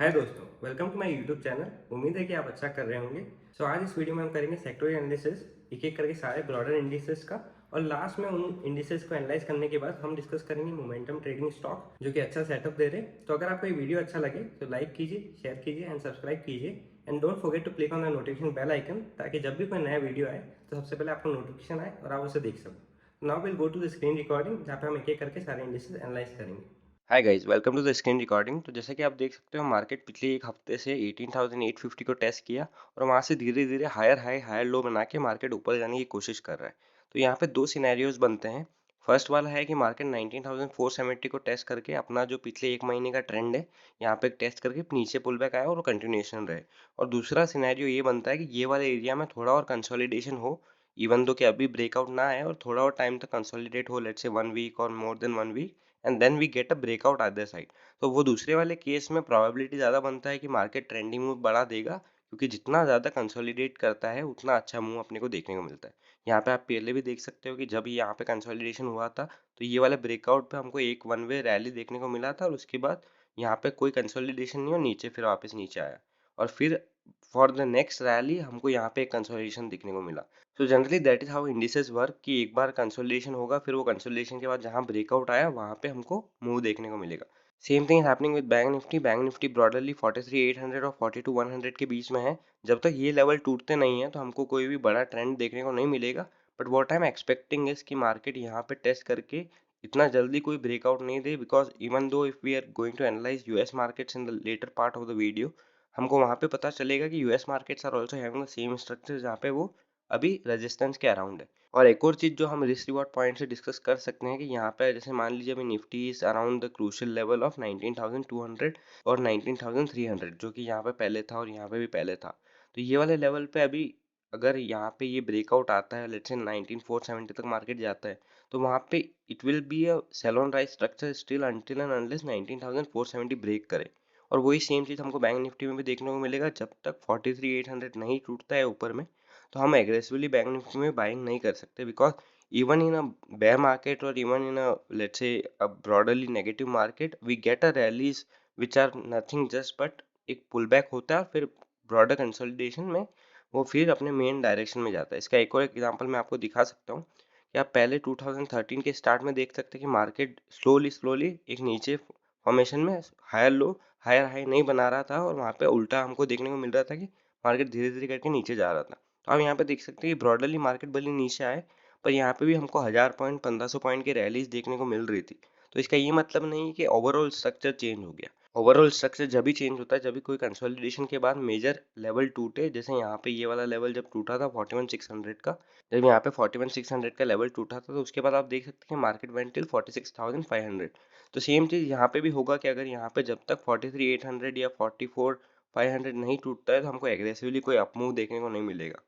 हाय दोस्तों, welcome to my YouTube channel. उम्मीद है कि आप अच्छा कर रहे होंगे। आज इस वीडियो में हम करेंगे सेक्टोरियल एनालिसिस, एक एक करके सारे ब्रॉडर इंडिसेस का। और लास्ट में उन इंडिसेस को एनालाइज करने के बाद हम डिस्कस करेंगे मोमेंटम ट्रेडिंग स्टॉक, जो कि अच्छा सेटअप दे रहे हैं। तो अगर आपको ये वीडियो अच्छा लगे तो लाइक कीजिए, शेयर कीजिए एंड सब्सक्राइब कीजिए। And don't forget to click on the notification bell icon, ताकि जब भी कोई नया वीडियो आए तो सबसे पहले आपको नोटिफिकेशन आए और आप उसे देख सको। Now will go to the screen recording, जहाँ पे हम एक एक करके सारे इंडिसेस एनालाइज करेंगे। Hi guys, welcome to the screen recording. तो जैसा कि आप देख सकते हो, मार्केट पिछले एक हफ्ते से 18,850 को टेस्ट किया और वहां से धीरे धीरे हायर हाई हायर लो बना के मार्केट ऊपर जाने की कोशिश कर रहा है। तो यहाँ पे दो सिनेरियोज बनते हैं। फर्स्ट वाला है कि मार्केट 19,470 को टेस्ट करके अपना जो पिछले एक महीने का ट्रेंड है यहाँ पे टेस्ट करके नीचे पुल बैक आया और कंटिन्यूएशन रहे। और दूसरा सिनेरियो ये बनता है कि ये वाले एरिया में थोड़ा और कंसोलिडेशन हो, इवन दो कि अभी ब्रेकआउट ना आए और थोड़ा और टाइम तक कंसोलिडेट हो, लेट्स से 1 वीक और more than 1 week, and then we get a breakout other side. तो वो दूसरे वाले केस में प्रोबेबिलिटी ज़्यादा बनता है कि मार्केट ट्रेंडिंग मूव बढ़ा देगा, क्योंकि जितना ज़्यादा कंसोलिडेट करता है उतना अच्छा मूव अपने को देखने को मिलता है। यहाँ पे आप पहले भी देख सकते हो कि जब यहाँ पे कंसोलिडेशन हुआ था तो ये वाले ब्रेकआउट पे हमको एक वन वे रैली देखने को मिला था, और उसके बाद यहाँ पे कोई कंसोलिडेशन नहीं हो, नीचे फिर वापस नीचे आया और फिर फॉर द नेक्स्ट रैली हमको यहाँ पे एक कंसोलिडेशन दिखने को मिला। So generally that is how indices work, कि एक बार कंसोलिडेशन होगा, फिर वो कंसोलिडेशन के बाद जहाँ ब्रेकआउट आया वहाँ पे हमको मूव देखने को मिलेगा। Same thing is happening with bank Nifty. Bank Nifty broadly 43,800 और 42,100 के बीच में है। जब तक ये लेवल टूटते नहीं है तो हमको कोई भी बड़ा ट्रेंड देखने को नहीं मिलेगा। But what I am expecting is कि मार्केट यहाँ पे टेस्ट करके इतना जल्दी कोई ब्रेकआउट नहीं दे, because even though if we are going to analyse US markets in the latter part of the video, हमको वहाँ पे पता चलेगा कि US markets are also having the same structure, जहाँ पे वो अभी रेजिस्टेंस के अराउंड है। और एक और चीज जो हम रिस्क रिवॉर्ड पॉइंट से डिस्कस कर सकते हैं कि यहाँ पे जैसे मान लीजिए अभी Nifty is around the crucial level of 19,200 और 19,300, जो कि यहाँ पे पहले था और यहाँ पे भी पहले था। तो ये वाले लेवल पे अभी अगर यहाँ पे ये ब्रेकआउट आता है, लेट्स से 19,470 तक मार्केट जाता है, तो वहाँ पे it will be a sell on rise structure still until and unless 19,470 break करे। और वही सेम चीज हमको बैंक निफ्टी में भी देखने को मिलेगा। जब तक 43,800 नहीं टूटता है ऊपर में, तो हम एग्रेसिवली बैंक निफ्टी में बाइंग नहीं कर सकते, because even in a bear market और even in a let's say a broadly negative market, we get a rallies which are nothing just but एक पुल बैक होता है, फिर ब्रॉडर कंसोलिडेशन में वो फिर अपने मेन डायरेक्शन में जाता है। इसका एक और एग्जांपल मैं आपको दिखा सकता हूँ कि आप पहले 2013 के स्टार्ट में देख सकते हैं कि मार्केट स्लोली स्लोली एक नीचे फॉर्मेशन में हायर लो हायर हाई नहीं बना रहा था, और वहाँ पे उल्टा हमको देखने को मिल रहा था कि मार्केट धीरे धीरे करके नीचे जा रहा था। तो आप यहाँ पे देख सकते हैं कि ब्रॉडरली मार्केट भले नीचे आए, पर यहाँ पे भी हमको 1,000 पॉइंट 1,500 पॉइंट की रैलीज देखने को मिल रही थी। तो इसका ये मतलब नहीं कि ओवरऑल स्ट्रक्चर चेंज हो गया। ओवरऑल स्ट्रक्चर जब भी चेंज होता है जब भी कोई कंसोलिडेशन के बाद मेजर लेवल टूटे, जैसे यहाँ पे ये वाला लेवल जब टूटा था 41,600 का, जब यहाँ पे 41,600 का लेवल टूटा था, तो उसके बाद आप देख सकते हैं मार्केट वेंट टिल 46,500। तो सेम चीज यहाँ पे भी होगा कि अगर यहाँ पे जब तक 43,800 या 44,500 नहीं टूटता है तो हमको एग्रेसिवली कोई अपमूव देखने को नहीं मिलेगा।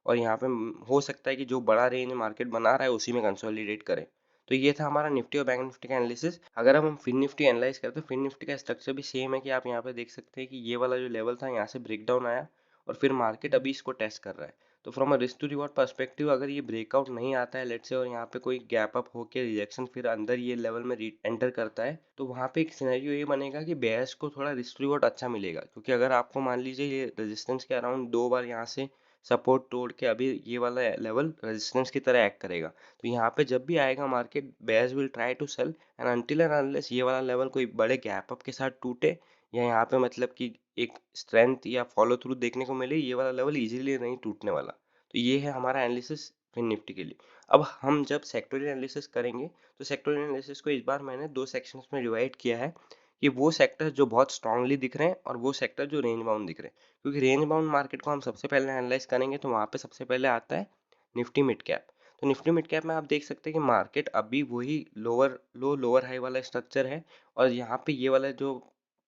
और यहाँ पे हो सकता है कि जो बड़ा रेंज मार्केट बना रहा है उसी में कंसोलिडेट करे। तो ये था हमारा निफ्टी और बैंक निफ्टी का एनालिसिस। अगर हम फिन निफ्टी एनालाइज करते हैं, फिन निफ्टी का स्ट्रक्चर भी सेम है कि आप यहाँ पे देख सकते हैं कि ये वाला जो लेवल था यहाँ से ब्रेक डाउन आया और फिर मार्केट अभी इसको टेस्ट कर रहा है। तो from a risk to reward perspective, अगर ये ब्रेकआउट नहीं आता है लेट्स से और यहाँ पे कोई गैप अप होकर रिजेक्शन फिर अंदर ये लेवल में एंटर करता है, तो वहाँ पे एक सिनेरियो ये बनेगा कि बेयर्स को थोड़ा रिस्क रिवॉर्ड अच्छा मिलेगा। क्योंकि अगर आपको मान लीजिए ये रेजिस्टेंस के अराउंड दो बार यहाँ से सपोर्ट तोड़ के अभी ये वाला लेवल रेजिस्टेंस की तरह एक्ट करेगा, तो यहाँ पे जब भी आएगा market, bears will try to sell, and until and unless ये वाला लेवल कोई बड़े गैप अप के साथ टूटे, या यहाँ पे मतलब कि एक स्ट्रेंथ या फॉलो थ्रू देखने को मिले, ये वाला लेवल इजीली नहीं टूटने वाला। तो ये है हमारा एनालिसिस फिन निफ्टी के लिए। अब हम जब सेक्टोरियल एनालिसिस करेंगे, तो सेक्टोरियल एनालिसिस को इस बार मैंने दो सेक्शंस में डिवाइड किया है, कि वो सेक्टर जो बहुत स्ट्रांगली दिख रहे हैं और वो सेक्टर जो रेंज बाउंड दिख रहे हैं। क्योंकि रेंज बाउंड मार्केट को हम सबसे पहले एनालाइज करेंगे, तो वहाँ पे सबसे पहले आता है निफ्टी मिड कैप। तो निफ्टी मिड कैप में आप देख सकते हैं कि मार्केट अभी वही लोअर लो लोअर हाई वाला स्ट्रक्चर है, और यहाँ पे ये वाला जो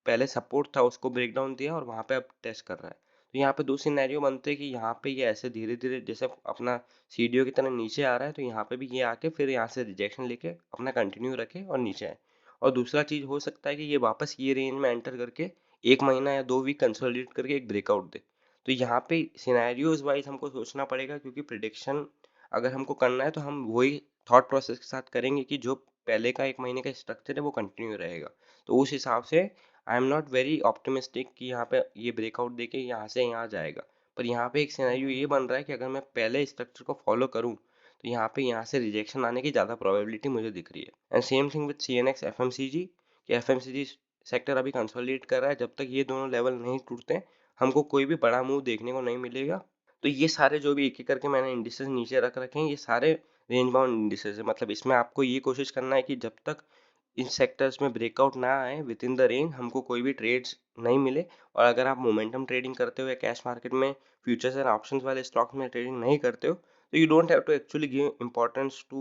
पहले सपोर्ट था उसको ब्रेक डाउन दिया और वहाँ पे अब टेस्ट कर रहा है। तो यहाँ पे दो सिनेरियो बनते हैं कि यहाँ पे ये ऐसे धीरे धीरे जैसे अपना सीडीओ की तरह नीचे आ रहा है, तो यहाँ पे भी ये आके फिर यहाँ से रिजेक्शन लेके अपना कंटिन्यू रखे और नीचे आए। और दूसरा चीज हो सकता है कि ये वापस ये रेंज में एंटर करके एक महीना या 2 वीक कंसोलिडेट करके एक ब्रेकआउट दे। तो यहाँ पे सिनेरियोज वाइज हमको सोचना पड़ेगा, क्योंकि प्रिडिक्शन अगर हमको करना है तो हम वही थॉट प्रोसेस के साथ करेंगे कि जो पहले का एक महीने का स्ट्रक्चर है वो कंटिन्यू रहेगा। तो उस हिसाब से I am not very optimistic कि यहाँ पे ये ब्रेकआउट देके यहाँ से यहाँ जाएगा। पर यहाँ पे एक सिनेरियो ये बन रहा है कि अगर मैं पहले स्ट्रक्चर को फॉलो करूँ तो यहाँ से रिजेक्शन आने की ज़्यादा प्रोबेबिलिटी मुझे दिख रही है। And same thing with CNX FMCG, कि FMCG सेक्टर अभी कंसोलिडेट कर रहा है। जब तक ये दोनों लेवल नहीं टूटते हमको कोई भी बड़ा मूव देखने को नहीं मिलेगा। तो ये सारे जो भी एक एक करके मैंने इंडिसेस नीचे रख रखे हैं, ये सारे रेंज बाउंड इंडिसेस है। मतलब इसमें आपको ये कोशिश करना है कि जब तक इन सेक्टर्स में ब्रेकआउट ना आए विद इन द रेंज, हमको कोई भी ट्रेड्स नहीं मिले। और अगर आप मोमेंटम ट्रेडिंग करते हो या कैश मार्केट में फ्यूचर्स एंड ऑप्शंस वाले स्टॉक्स में ट्रेडिंग नहीं करते हो, तो you don't have to actually give importance to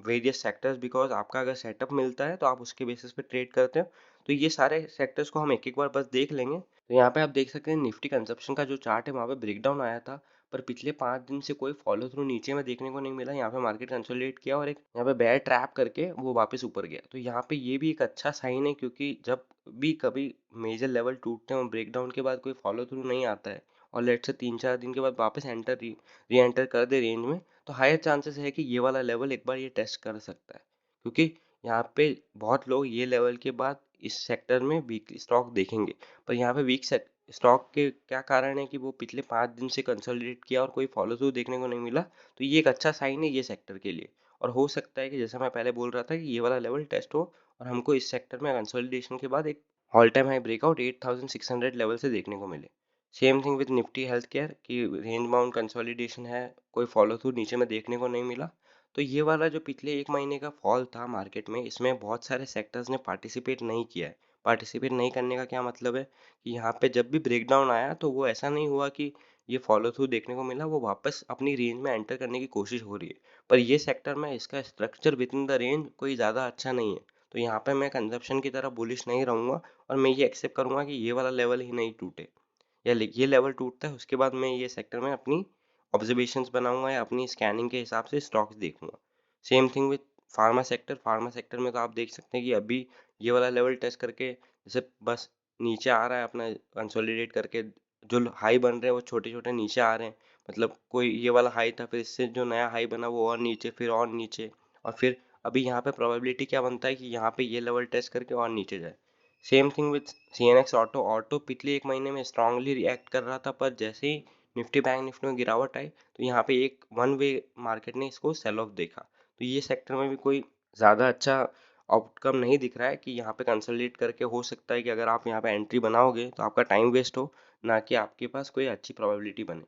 various sectors, because आपका अगर सेटअप मिलता है तो आप उसके बेसिस पे ट्रेड करते हो। तो ये सारे सेक्टर्स को हम एक एक बार बस देख लेंगे। तो यहाँ पे आप देख सकते हैं निफ्टी कंजप्शन का जो चार्ट है वहाँ पे ब्रेकडाउन आया था, पर पिछले 5 दिन से कोई फॉलो थ्रू नीचे में देखने को नहीं मिला। यहाँ पे मार्केट कंसोलिडेट किया और एक यहाँ पे बेयर ट्रैप करके वो वापस ऊपर गया। तो यहाँ पे ये भी एक अच्छा साइन है, क्योंकि जब भी कभी मेजर लेवल टूटते हैं ब्रेकडाउन के बाद कोई फॉलो थ्रू नहीं आता है और लेट से 3-4 दिन के बाद वापस री एंटर कर दे रेंज में, तो हायर चांसेस है कि ये वाला लेवल एक बार ये टेस्ट कर सकता है। क्योंकि यहाँ पे बहुत लोग ये लेवल के बाद इस सेक्टर में वीक स्टॉक देखेंगे। पर यहाँ पे वीक स्टॉक के क्या कारण है कि वो पिछले 5 दिन से कंसोलिडेट किया और कोई फॉलो थ्रू देखने को नहीं मिला। तो ये एक अच्छा साइन है ये सेक्टर के लिए। और हो सकता है कि जैसा मैं पहले बोल रहा था कि ये वाला लेवल टेस्ट हो और हमको इस सेक्टर में कंसोलिडेशन के बाद एक all time high breakout 8600 level से देखने को मिले। Same thing with Nifty health care की रेंज बाउंड कंसोलिडेशन है, कोई फॉलो थ्रू नीचे में देखने को नहीं मिला। तो ये वाला जो पिछले 1 महीने का फॉल था मार्केट में, इसमें बहुत सारे सेक्टर्स ने पार्टिसिपेट नहीं किया है। पार्टिसिपेट नहीं करने का क्या मतलब है कि यहाँ पे जब भी ब्रेकडाउन आया तो वो ऐसा नहीं हुआ कि ये फॉलो थ्रू देखने को मिला, वो वापस अपनी रेंज में एंटर करने की कोशिश हो रही है। पर ये सेक्टर में इसका structure with in the range कोई ज़्यादा अच्छा नहीं है। तो यहाँ पे मैं कंजप्शन की तरह बुलिश नहीं रहूँगा और मैं ये एक्सेप्ट करूँगा कि ये वाला लेवल ही नहीं टूटे, या ये लेवल टूटता है उसके बाद मैं ये सेक्टर में अपनी ऑब्जर्वेशंस बनाऊंगा या अपनी स्कैनिंग के हिसाब से स्टॉक्स देखूंगा। Same thing with pharma sector में तो आप देख सकते हैं कि अभी ये वाला लेवल टेस्ट करके जैसे बस नीचे आ रहा है अपना कंसोलिडेट करके। जो हाई बन रहे हैं वो छोटे छोटे नीचे आ रहे हैं। मतलब कोई ये वाला हाई था, फिर इससे जो नया हाई बना वो और नीचे, फिर और नीचे, और फिर अभी यहाँ पे प्रोबेबिलिटी क्या बनता है कि यहाँ पे ये लेवल टेस्ट करके और नीचे जाए। Same thing with CNX auto. Auto पिछले 1 महीने में स्ट्रांगली रिएक्ट कर रहा था, पर जैसे ही निफ्टी बैंक निफ्टी में गिरावट आई तो यहाँ पे एक वन वे मार्केट ने इसको सेल ऑफ देखा। तो ये सेक्टर में भी कोई ज़्यादा अच्छा आउटकम नहीं दिख रहा है कि यहाँ पे कंसोलिडेट करके हो सकता है कि अगर आप यहाँ पे एंट्री बनाओगे तो आपका टाइम वेस्ट हो, ना कि आपके पास कोई अच्छी प्रोबेबिलिटी बने।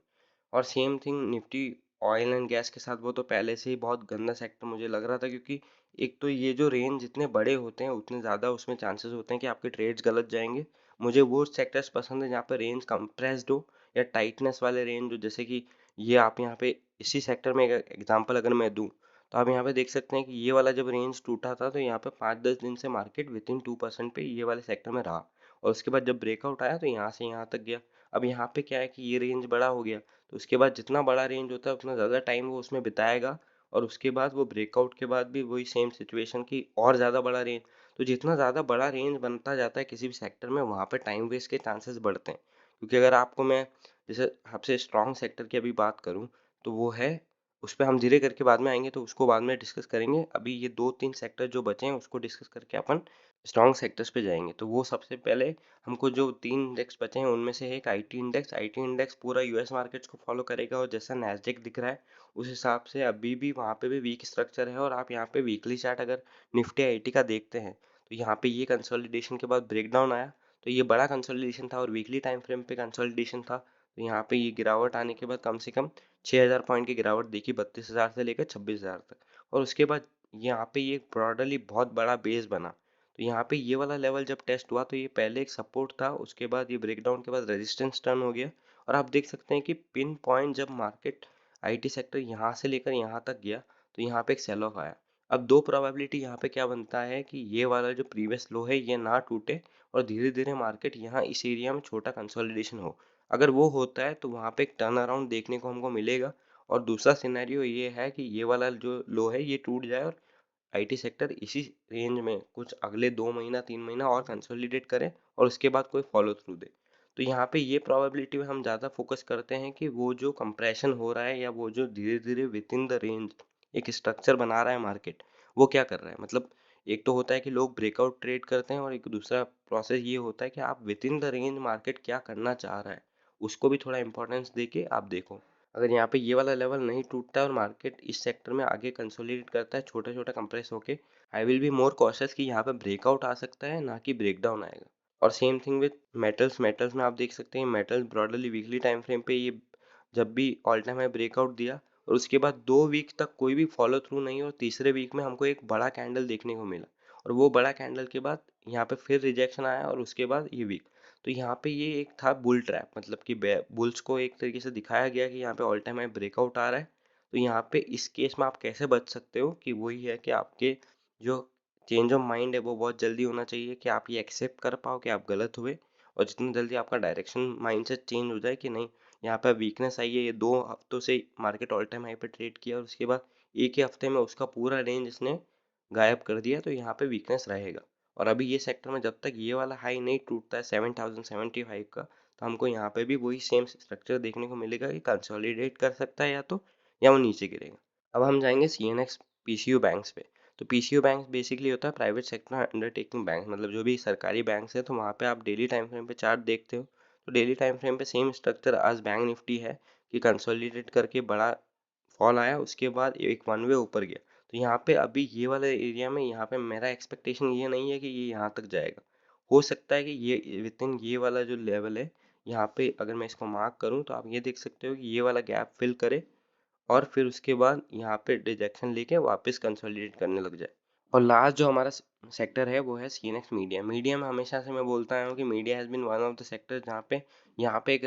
और same thing Nifty oil and gas के साथ, वो तो पहले से ही बहुत गंदा सेक्टर मुझे लग रहा था, क्योंकि एक तो ये जो रेंज जितने बड़े होते हैं उतने ज़्यादा उसमें चांसेस होते हैं कि आपके ट्रेड्स गलत जाएंगे। मुझे वो सेक्टर्स पसंद है जहाँ पर रेंज कंप्रेस्ड हो या टाइटनेस वाले रेंज हो। जैसे कि ये आप यहाँ पे इसी सेक्टर में एक एग्जांपल अगर मैं दूँ तो आप यहाँ पे देख सकते हैं कि ये वाला जब रेंज टूटा था तो यहाँ पे 5-10 दिन से मार्केट विद इन 2% पे ये वाले सेक्टर में रहा, और उसके बाद जब ब्रेकआउट आया तो यहाँ से यहाँ तक गया। अब यहाँ पे क्या है कि ये रेंज बड़ा हो गया, तो उसके बाद जितना बड़ा रेंज होता है उतना ज़्यादा टाइम वो उसमें बिताएगा, और उसके बाद वो ब्रेकआउट के बाद भी वही सेम सिचुएशन की और ज़्यादा बड़ा रेंज। तो जितना ज़्यादा बड़ा रेंज बनता जाता है किसी भी सेक्टर में, वहाँ पे टाइम वेस्ट के चांसेस बढ़ते हैं। क्योंकि अगर आपको मैं जैसे आपसे स्ट्रॉन्ग सेक्टर की अभी बात करूँ तो वो है, उस पर हम धीरे करके बाद में आएंगे तो उसको बाद में डिस्कस करेंगे। अभी ये 2-3 सेक्टर जो बचे हैं उसको डिस्कस करके अपन स्ट्रॉन्ग सेक्टर्स पे जाएंगे। तो वो सबसे पहले हमको जो 3 इंडेक्स बचे हैं उनमें से एक आईटी इंडेक्स पूरा यूएस मार्केट्स को फॉलो करेगा, और जैसा नैस्डैक दिख रहा है उस हिसाब से अभी भी वहाँ पे भी वीक स्ट्रक्चर है। और आप यहाँ पे वीकली चार्ट अगर निफ्टी आईटी का देखते हैं तो यहाँ पे ये कंसोलिडेशन के बाद ब्रेकडाउन आया, तो ये बड़ा कंसोलिडेशन था और वीकली टाइम फ्रेम पे कंसोलिडेशन था। तो यहाँ पे ये गिरावट आने के बाद कम से कम 6000 पॉइंट की गिरावट देखी, 32,000 से लेकर 26,000 तक। और उसके बाद यहाँ पे ये ब्रॉडली बहुत बड़ा बेस बना। तो यहाँ पे ये वाला लेवल जब टेस्ट हुआ तो ये पहले एक सपोर्ट था, उसके बाद ये ब्रेकडाउन के बाद रेजिस्टेंस टर्न हो गया। और आप देख सकते हैं कि पिन पॉइंट जब मार्केट आईटी सेक्टर यहाँ से लेकर यहाँ तक गया तो यहाँ पे एक सेल ऑफ आया। अब दो प्रोबेबिलिटी यहाँ पे क्या बनता है कि ये वाला जो प्रीवियस लो है ये ना टूटे और धीरे धीरे मार्केट यहाँ इस एरिया में छोटा कंसोलिडेशन हो। अगर वो होता है तो वहाँ पे एक टर्न अराउंड देखने को हमको मिलेगा। और दूसरा सिनेरियो ये है कि ये वाला जो लो है ये टूट जाए और आईटी सेक्टर इसी रेंज में कुछ अगले 2 महीना 3 महीना और कंसोलिडेट करे और उसके बाद कोई फॉलो थ्रू दे। तो यहाँ पे ये प्रोबेबिलिटी में हम ज़्यादा फोकस करते हैं कि वो जो कंप्रेशन हो रहा है या वो जो धीरे धीरे विद इन द रेंज एक स्ट्रक्चर बना रहा है मार्केट, वो क्या कर रहा है। मतलब एक तो होता है कि लोग ब्रेकआउट ट्रेड करते हैं और एक दूसरा प्रोसेस ये होता है कि आप with in the range market क्या करना चाह रहा है, उसको भी थोड़ा इंपॉर्टेंस दे के आप देखो। अगर यहाँ पे ये वाला लेवल नहीं टूटता है और मार्केट इस सेक्टर में आगे कंसोलिडेट करता है छोटा छोटा कंप्रेस होके, I will be more cautious कि यहाँ पे ब्रेकआउट आ सकता है ना कि ब्रेकडाउन आएगा। और सेम थिंग विद मेटल्स में आप देख सकते हैं metals broadly weekly time frame पे ये जब भी ऑल टाइम हाई ब्रेकआउट दिया और उसके बाद 2 वीक तक कोई भी फॉलो थ्रू नहीं, और तीसरे वीक में हमको एक बड़ा कैंडल देखने को मिला, और वो बड़ा कैंडल के बाद यहाँ पे फिर रिजेक्शन आया और उसके बाद ये वीक। तो यहाँ पे ये एक था बुल ट्रैप, मतलब कि बुल्स को एक तरीके से दिखाया गया कि यहाँ पे ऑल टाइम हाई ब्रेकआउट आ रहा है। तो यहाँ पे इस केस में आप कैसे बच सकते हो कि वही है कि आपके जो चेंज ऑफ माइंड है वो बहुत जल्दी होना चाहिए कि आप ये एक्सेप्ट कर पाओ कि आप गलत हुए, और जितनी जल्दी आपका डायरेक्शन माइंडसेट चेंज हो जाए कि नहीं यहाँ पे वीकनेस आई है, ये 2 हफ्तों से मार्केट ऑल टाइम हाई पे ट्रेड किया और उसके बाद एक ही हफ्ते में उसका पूरा रेंज इसने गायब कर दिया, तो यहाँ पे वीकनेस रहेगा। और अभी ये सेक्टर में जब तक ये वाला हाई नहीं टूटता है 7075 का, तो हमको यहाँ पे भी वही सेम स्ट्रक्चर देखने को मिलेगा कि कंसोलिडेट कर सकता है या तो, या वो नीचे गिरेगा। अब हम जाएंगे CNX PCU बैंक्स पे। तो PCU बैंक बेसिकली होता है प्राइवेट सेक्टर अंडरटेकिंग बैंक, मतलब जो भी सरकारी बैंक्स है, तो वहाँ पे आप डेली टाइम फ्रेम पे चार्ट देखते हो, तो डेली टाइम फ्रेम पे सेम स्ट्रक्चर आज बैंक निफ्टी है कि कंसोलिडेट करके बड़ा फॉल आया, उसके बाद एक वन वे ऊपर गया। तो यहाँ पे अभी ये वाले एरिया में यहाँ पे मेरा एक्सपेक्टेशन ये नहीं है कि ये यहाँ तक जाएगा। हो सकता है कि ये विद इन ये वाला जो लेवल है यहाँ पे अगर मैं इसको मार्क करूँ तो आप ये देख सकते हो कि ये वाला गैप फिल करे और फिर उसके बाद यहाँ पे रिजेक्शन लेके वापस कंसोलिडेट करने लग जाए। और लास्ट जो हमारा सेक्टर है वो है CNX मीडिया। मीडिया में हमेशा से मैं बोलता आया हूँ कि media has been one of the sector जहाँ पे यहाँ पे एक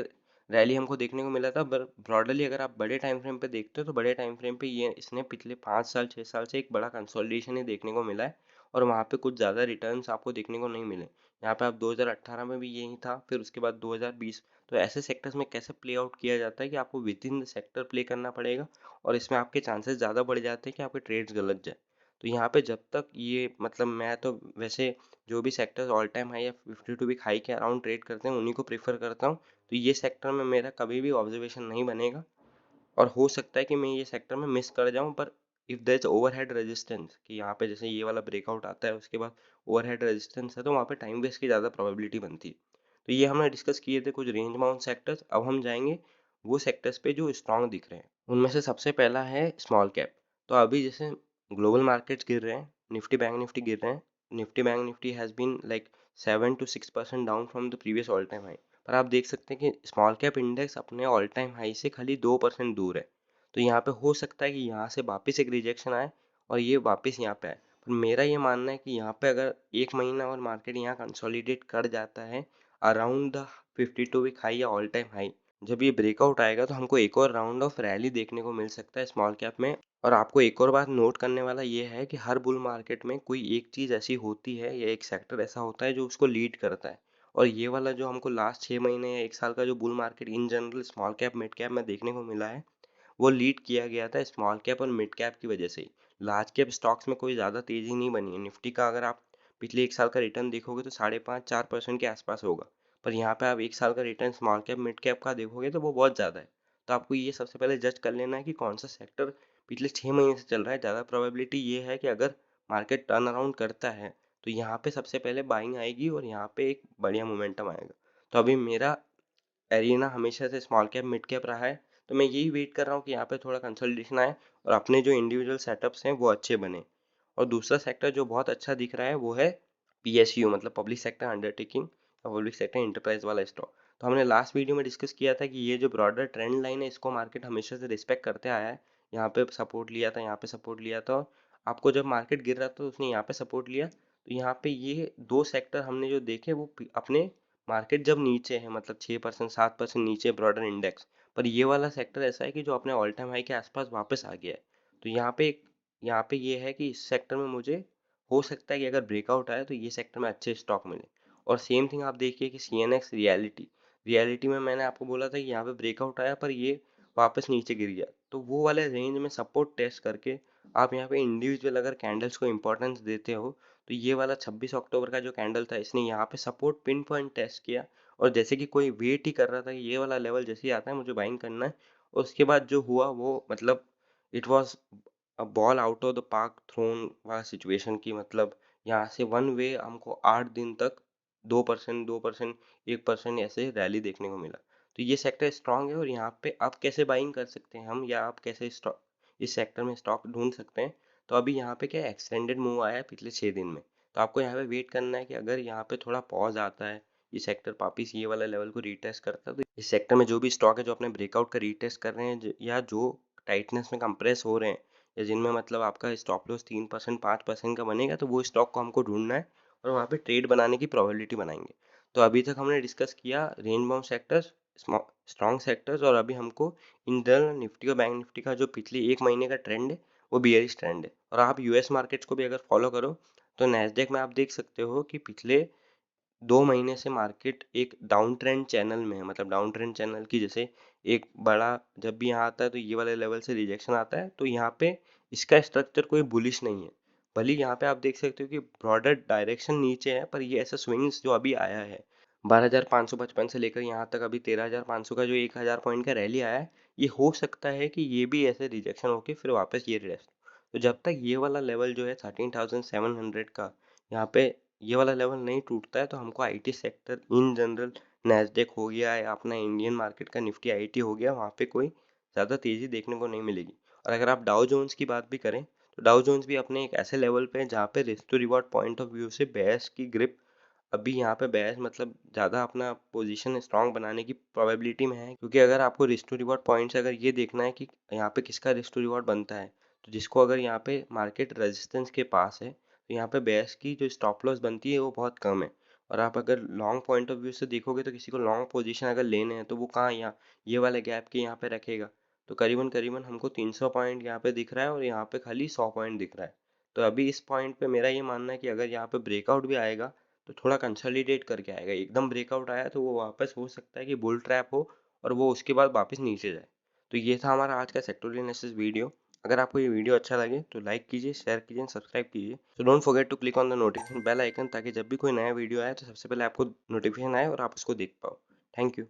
रैली हमको देखने को मिला था। ब्रॉडली अगर आप बड़े टाइम फ्रेम पे देखते हो तो बड़े टाइम फ्रेम पे ये इसने पिछले 5 साल 6 साल से एक बड़ा कंसोलिडेशन ही देखने को मिला है, और वहाँ पे कुछ ज़्यादा रिटर्न्स आपको देखने को नहीं मिले। यहाँ पे आप 2018 में भी यही था, फिर उसके बाद 2020। तो ऐसे सेक्टर्स में कैसे प्ले आउट किया जाता है कि आपको with in the sector play करना पड़ेगा, और इसमें आपके चांसेस ज़्यादा बढ़ जाते हैं कि आपके ट्रेड्स गलत जाए। तो यहाँ पे जब तक ये मतलब मैं तो वैसे जो भी सेक्टर्स ऑल टाइम हाई या 52 वीक हाई के अराउंड ट्रेड करते हैं उन्हीं को प्रीफर करता हूँ। तो ये सेक्टर में मेरा कभी भी ऑब्जर्वेशन नहीं बनेगा, और हो सकता है कि मैं ये सेक्टर में मिस कर जाऊँ, पर if there is overhead resistance कि यहाँ पे जैसे ये वाला ब्रेकआउट आता है उसके बाद ओवरहेड रेजिस्टेंस है, तो वहाँ पे टाइम वेस्ट की ज़्यादा प्रोबेबिलिटी बनती है। तो ये हमने डिस्कस किए थे कुछ रेंज बाउंड सेक्टर्स। अब हम जाएंगे वो सेक्टर्स पे जो स्ट्रांग दिख रहे हैं। उनमें से सबसे पहला है स्मॉल कैप। तो अभी जैसे ग्लोबल मार्केट्स गिर रहे हैं, निफ्टी बैंक निफ्टी गिर रहे हैं, Nifty bank Nifty has been like 7 to 6% down from the previous all time high. पर आप देख सकते हैं कि स्मॉल कैप इंडेक्स अपने ऑल टाइम हाई से खाली 2% दूर है। तो यहाँ पे हो सकता है कि यहाँ से वापस एक रिजेक्शन आए और ये वापस यहाँ पे आए। पर मेरा ये मानना है कि यहाँ पे अगर एक महीना और मार्केट यहाँ कंसोलिडेट कर जाता है अराउंड द 52 वीक हाई या ऑल टाइम हाई, जब ये ब्रेकआउट आएगा तो हमको एक और राउंड ऑफ रैली देखने को मिल सकता है स्मॉल कैप में। और आपको एक और बात नोट करने वाला ये है कि हर बुल मार्केट में कोई एक चीज़ ऐसी होती है या एक सेक्टर ऐसा होता है जो उसको लीड करता है। और ये वाला जो हमको लास्ट 6 महीने या 1 साल का जो bull market in general small cap mid cap में देखने को मिला है, वो लीड किया गया था स्मॉल कैप और मिड कैप की वजह से ही। लार्ज कैप स्टॉक्स में कोई ज़्यादा तेज़ी नहीं बनी है। निफ्टी का अगर आप पिछले 1 साल का रिटर्न देखोगे तो 5.5-4% के आसपास होगा, पर यहाँ पे आप 1 साल का return small cap mid cap का देखोगे तो वो बहुत ज़्यादा है। तो आपको ये सबसे पहले जज कर लेना है कि कौन सा सेक्टर पिछले 6 महीने से चल रहा है। ज़्यादा प्रोबेबिलिटी ये है कि अगर मार्केट टर्न अराउंड करता है तो यहाँ पे सबसे पहले बाइंग आएगी और यहाँ पे एक बढ़िया मोमेंटम आएगा। तो अभी मेरा एरिना हमेशा से स्मॉल कैप मिड कैप रहा है, तो मैं यही वेट कर रहा हूँ कि यहाँ पे थोड़ा कंसोलिडेशन आए और अपने जो इंडिविजुअल सेटअप्स हैं वो अच्छे बने। और दूसरा सेक्टर जो बहुत अच्छा दिख रहा है वो है PSU, मतलब public sector undertaking, public sector enterprise वाला स्टॉक। तो हमने लास्ट वीडियो में डिस्कस किया था कि ये जो ब्रॉडर ट्रेंड लाइन है इसको मार्केट हमेशा से रिस्पेक्ट करते आया है। यहाँ पे सपोर्ट लिया था, यहाँ पे सपोर्ट लिया था, और आपको जब मार्केट गिर रहा था तो उसने यहाँ पे सपोर्ट लिया। तो यहाँ पे ये 2 सेक्टर हमने जो देखे वो अपने मार्केट जब नीचे है, मतलब 6% 7% नीचे ब्रॉडर इंडेक्स, पर ये वाला सेक्टर ऐसा है कि जो अपने ऑल टाइम हाई के आसपास वापस आ गया है। तो यहाँ पे ये है कि इस सेक्टर में मुझे हो सकता है कि अगर ब्रेकआउट आए तो ये सेक्टर में अच्छे स्टॉक मिले। और सेम थिंग आप देखिए कि CNX रियलिटी, रियलिटी में मैंने आपको बोला था कि यहाँ पे ब्रेकआउट आया पर ये वापस नीचे गिर गया, तो वो वाले रेंज में सपोर्ट टेस्ट करके आप यहाँ पे इंडिविजुअल अगर कैंडल्स को इंपॉर्टेंस देते हो, तो ये वाला 26 अक्टूबर का जो कैंडल था इसने यहाँ पे सपोर्ट पिन पॉइंट टेस्ट किया, और जैसे कि कोई वेट ही कर रहा था कि ये वाला लेवल जैसे ही आता है मुझे बाइंग करना है। और उसके बाद जो हुआ वो मतलब it was a ball out of the park thrown वाला सिचुएशन की, मतलब यहाँ से वन वे हमको 8 दिन तक 2%, 2%, 1% ऐसे रैली देखने को मिला। तो ये सेक्टर स्ट्रांग है और यहाँ पे आप कैसे बाइंग कर सकते हैं हम, या आप कैसे स्टॉक इस सेक्टर में स्टॉक ढूंढ सकते हैं। तो अभी यहाँ पे क्या एक्सटेंडेड मूव आया है पिछले 6 दिन में, तो आपको यहाँ पे वेट करना है कि अगर यहाँ पे थोड़ा पॉज आता है, ये सेक्टर वापिस ये वाला लेवल को रीटेस्ट करता है, तो इस सेक्टर में जो भी स्टॉक है जो अपने ब्रेकआउट का रीटेस्ट कर रहे हैं या जो टाइटनेस में कंप्रेस हो रहे हैं, या जिनमें मतलब आपका स्टॉप लॉस 3% 5% का बनेगा, तो वो स्टॉक को हमको ढूंढना है और वहाँ पे ट्रेड बनाने की प्रोबेबिलिटी बनाएंगे। तो अभी तक हमने डिस्कस किया range bound sectors, strong sectors, और अभी हमको इंटरनल निफ्टी और बैंक निफ्टी का जो पिछले एक महीने का ट्रेंड है वो बियरिश ट्रेंड है। और आप यूएस मार्केट्स को भी अगर फॉलो करो तो नैस्डैक में आप देख सकते हो कि पिछले 2 महीने से मार्केट एक डाउन ट्रेंड चैनल में है। मतलब डाउन ट्रेंड चैनल की जैसे एक बड़ा जब भी यहाँ आता है तो ये वाले लेवल से रिजेक्शन आता है, तो यहाँ पे इसका स्ट्रक्चर कोई बुलिश नहीं है। भले यहाँ पे आप देख सकते हो कि ब्रॉडर डायरेक्शन नीचे है, पर ये ऐसा स्विंग्स जो अभी आया है 12,555 से लेकर यहाँ तक अभी 13,500 का जो 1,000 पॉइंट का रैली आया है, ये हो सकता है कि ये भी ऐसे रिजेक्शन होके फिर वापस ये रेस्ट। तो जब तक ये वाला लेवल जो है 13,700 का यहाँ पे ये वाला लेवल नहीं टूटता है, तो हमको IT sector in general, Nasdaq हो गया या अपना इंडियन मार्केट का निफ्टी आईटी हो गया, वहाँ पे कोई ज़्यादा तेज़ी देखने को नहीं मिलेगी। और अगर आप डाउ जोन्स की बात भी करें तो डाउ जोन्स भी अपने एक ऐसे लेवल पे है जहाँ पे risk to reward point of view से बेयर्स की ग्रिप, अभी यहाँ पे बेयर्स मतलब ज़्यादा अपना पोजीशन स्ट्रांग बनाने की प्रोबेबिलिटी में है। क्योंकि अगर आपको रिस्क टू रिवॉर्ड पॉइंट से अगर ये देखना है कि यहाँ पे किसका रिस्क टू रिवॉर्ड बनता है, तो जिसको अगर यहाँ पे मार्केट रेजिस्टेंस के पास है, तो यहाँ पे बेयर्स की जो स्टॉप लॉस बनती है वो बहुत कम है। और आप अगर लॉन्ग पॉइंट ऑफ व्यू से देखोगे तो किसी को लॉन्ग पोजीशन अगर लेने हैं तो वो कहाँ, यहाँ ये वाले गैप के यहाँ पे रखेगा। तो करीबन करीबन हमको 300 पॉइंट यहाँ पे दिख रहा है और यहाँ पे खाली 100 पॉइंट दिख रहा है। तो अभी इस पॉइंट पे मेरा ये मानना है कि अगर यहाँ पे ब्रेकआउट भी आएगा तो थोड़ा कंसोलिडेट करके आएगा। एकदम ब्रेकआउट आया तो वो वापस हो सकता है कि बुल ट्रैप हो और वो उसके बाद वापस नीचे जाए। तो ये था हमारा आज का सेक्टोरियल एनालिसिस वीडियो। अगर आपको ये वीडियो अच्छा लगे तो लाइक कीजिए, शेयर कीजिए, सब्सक्राइब कीजिए। So don't forget to click on the notification bell icon, ताकि जब भी कोई नया वीडियो आए तो सबसे पहले आपको नोटिफिकेशन आए और आप उसको देख पाओ। Thank you.